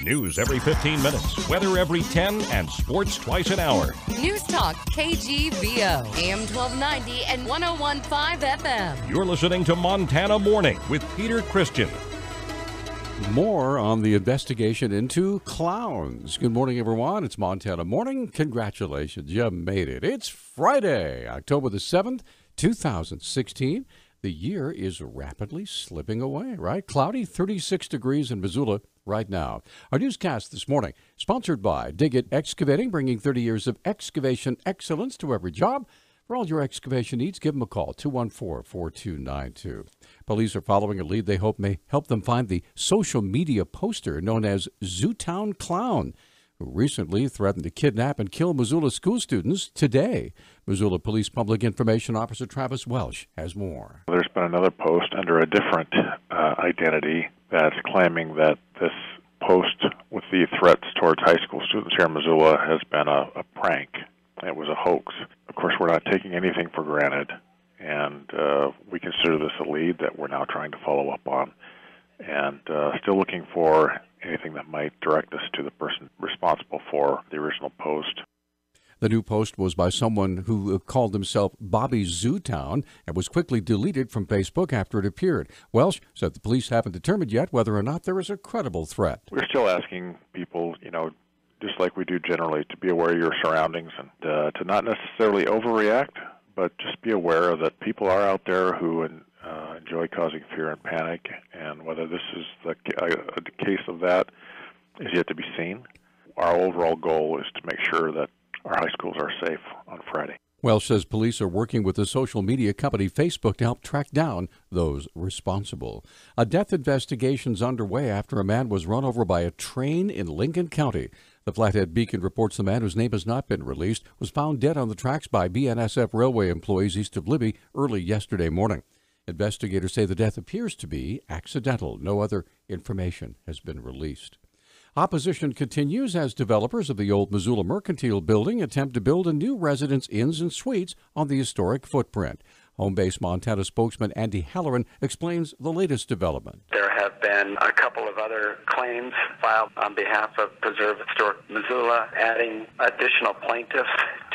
News every 15 minutes, weather every 10, and sports twice an hour. Newstalk KGVO, AM 1290 and 101.5 FM. You're listening to Montana Morning with Peter Christian. More on the investigation into clowns. Good morning, everyone. It's Montana Morning. Congratulations. You made it. It's Friday, October the 7th, 2016. The year is rapidly slipping away, right? Cloudy, 36 degrees in Missoula right now. Our newscast this morning, sponsored by Dig It Excavating, bringing 30 years of excavation excellence to every job. For all your excavation needs, give them a call, 214-4292. Police are following a lead they hope may help them find the social media poster known as Zootown Klown, who recently threatened to kidnap and kill Missoula school students today. Missoula Police Public Information Officer Travis Welsh has more. There's been another post under a different identity that's claiming that this post with the threats towards high school students here in Missoula has been a prank. It was a hoax. Of course, we're not taking anything for granted, and we consider this a lead that we're now trying to follow up on, and still looking for anything that might direct us to the person responsible for the original post. The new post was by someone who called himself Bobby Zootown and was quickly deleted from Facebook after it appeared. Welsh said the police haven't determined yet whether or not there is a credible threat. We're still asking people, just like we do generally, to be aware of your surroundings and to not necessarily overreact, but just be aware that people are out there who enjoy causing fear and panic, and whether this is a case of that is yet to be seen. Our overall goal is to make sure that our high schools are safe on Friday. Welsh says police are working with the social media company Facebook to help track down those responsible. A death investigation is underway after a man was run over by a train in Lincoln County. The Flathead Beacon reports the man, whose name has not been released, was found dead on the tracks by BNSF railway employees east of Libby early yesterday morning. Investigators say the death appears to be accidental. No other information has been released. Opposition continues as developers of the old Missoula Mercantile Building attempt to build a new residence inns and suites on the historic footprint. Home Base Montana spokesman Andy Halloran explains the latest development. There have been a couple of other claims filed on behalf of Preservative Store Missoula, adding additional plaintiffs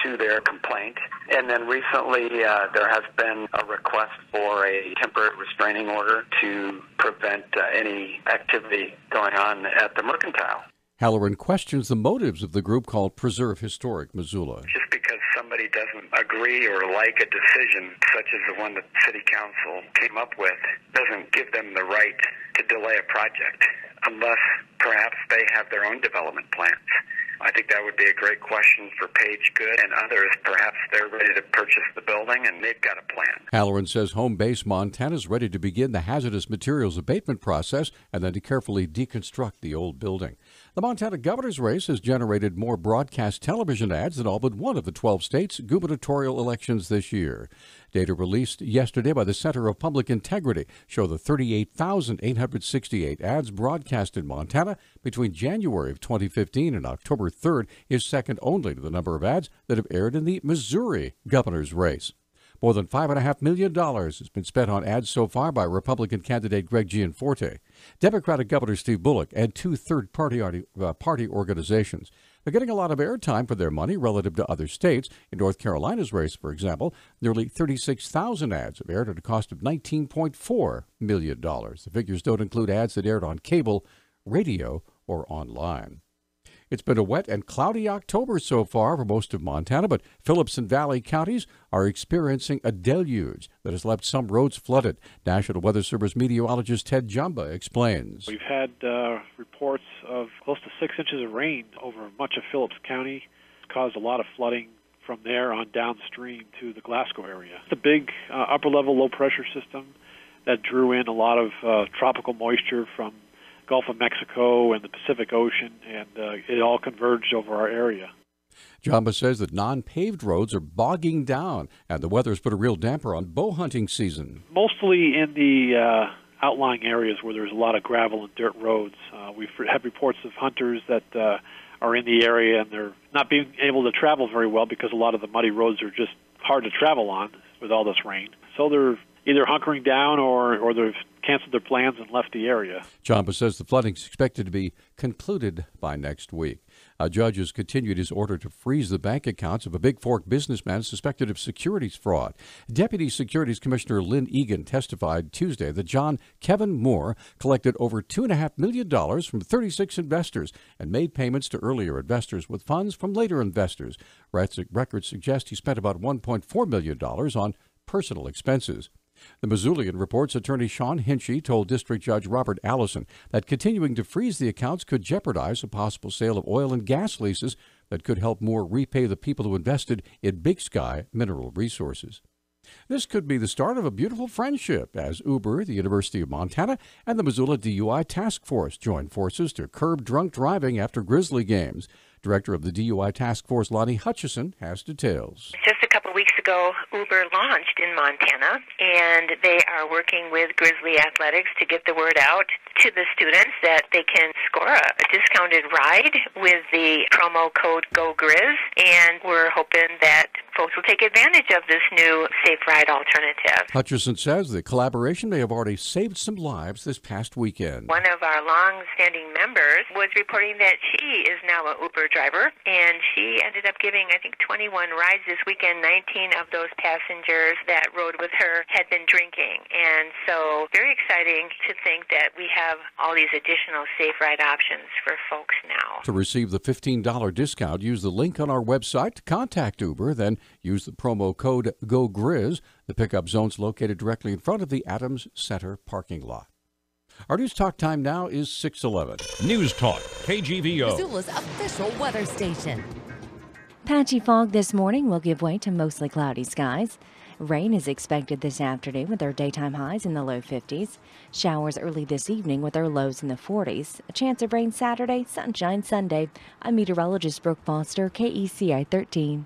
to their complaint. And then recently there has been a request for a temporary restraining order to prevent any activity going on at the Mercantile. Halloran questions the motives of the group called Preserve Historic Missoula. Just because somebody doesn't agree or like a decision, such as the one that the City Council came up with, doesn't give them the right to delay a project unless perhaps they have their own development plans. I think that would be a great question for Page Good and others. Perhaps they're ready to purchase the building and they've got a plan. Halloran says Home Base Montana is ready to begin the hazardous materials abatement process and then to carefully deconstruct the old building. The Montana governor's race has generated more broadcast television ads than all but one of the 12 states' gubernatorial elections this year. Data released yesterday by the Center of Public Integrity show the 38,868 ads broadcast in Montana between January of 2015 and October 3rd is second only to the number of ads that have aired in the Missouri governor's race. More than $5.5 million has been spent on ads so far by Republican candidate Greg Gianforte, Democratic Governor Steve Bullock, and two third-party party organizations. They're getting a lot of airtime for their money relative to other states. In North Carolina's race, for example, nearly 36,000 ads have aired at a cost of $19.4 million. The figures don't include ads that aired on cable, radio, or online. It's been a wet and cloudy October so far for most of Montana, but Phillips and Valley counties are experiencing a deluge that has left some roads flooded. National Weather Service meteorologist Ted Jumba explains. We've had reports of close to 6 inches of rain over much of Phillips County. It's caused a lot of flooding from there on downstream to the Glasgow area. It's a big upper-level low-pressure system that drew in a lot of tropical moisture from Gulf of Mexico and the Pacific Ocean, and it all converged over our area. Jamba says that non-paved roads are bogging down, and the weather's put a real damper on bow hunting season. Mostly in the outlying areas where there's a lot of gravel and dirt roads. We've had reports of hunters that are in the area, and they're not being able to travel very well because a lot of the muddy roads are just hard to travel on with all this rain. So they're either hunkering down or they've canceled their plans and left the area. Champa says the flooding is expected to be concluded by next week. A judge has continued his order to freeze the bank accounts of a Big Fork businessman suspected of securities fraud. Deputy Securities Commissioner Lynn Egan testified Tuesday that John Kevin Moore collected over $2.5 million from 36 investors and made payments to earlier investors with funds from later investors. Records suggest he spent about $1.4 million on personal expenses. The Missoulian reports attorney Sean Hinchy told District Judge Robert Allison that continuing to freeze the accounts could jeopardize a possible sale of oil and gas leases that could help Moore repay the people who invested in Big Sky mineral resources. This could be the start of a beautiful friendship as Uber, the University of Montana, and the Missoula DUI Task Force join forces to curb drunk driving after Grizzly games. Director of the DUI Task Force, Lonnie Hutchison, has details. Just a couple weeks ago, Uber launched in Montana, and they are working with Grizzly Athletics to get the word out to the students that they can score a discounted ride with the promo code GOGRIZ, and we're hoping that folks will take advantage of this new safe ride alternative. Hutchison says the collaboration may have already saved some lives this past weekend. One of our long-standing members was reporting that she is now an Uber driver, and she ended up giving, I think, 21 rides this weekend. 19 of those passengers that rode with her had been drinking, and so very exciting to think that we have all these additional safe ride options for folks now. To receive the $15 discount, use the link on our website to contact Uber, then use the promo code GOGRIZ. The pickup zone's located directly in front of the Adams Center parking lot. Our news talk time now is 6:11. News Talk, KGVO. Missoula's official weather station. Patchy fog this morning will give way to mostly cloudy skies. Rain is expected this afternoon with our daytime highs in the low 50s. Showers early this evening with our lows in the 40s. A chance of rain Saturday, sunshine Sunday. I'm meteorologist Brooke Foster, KECI 13.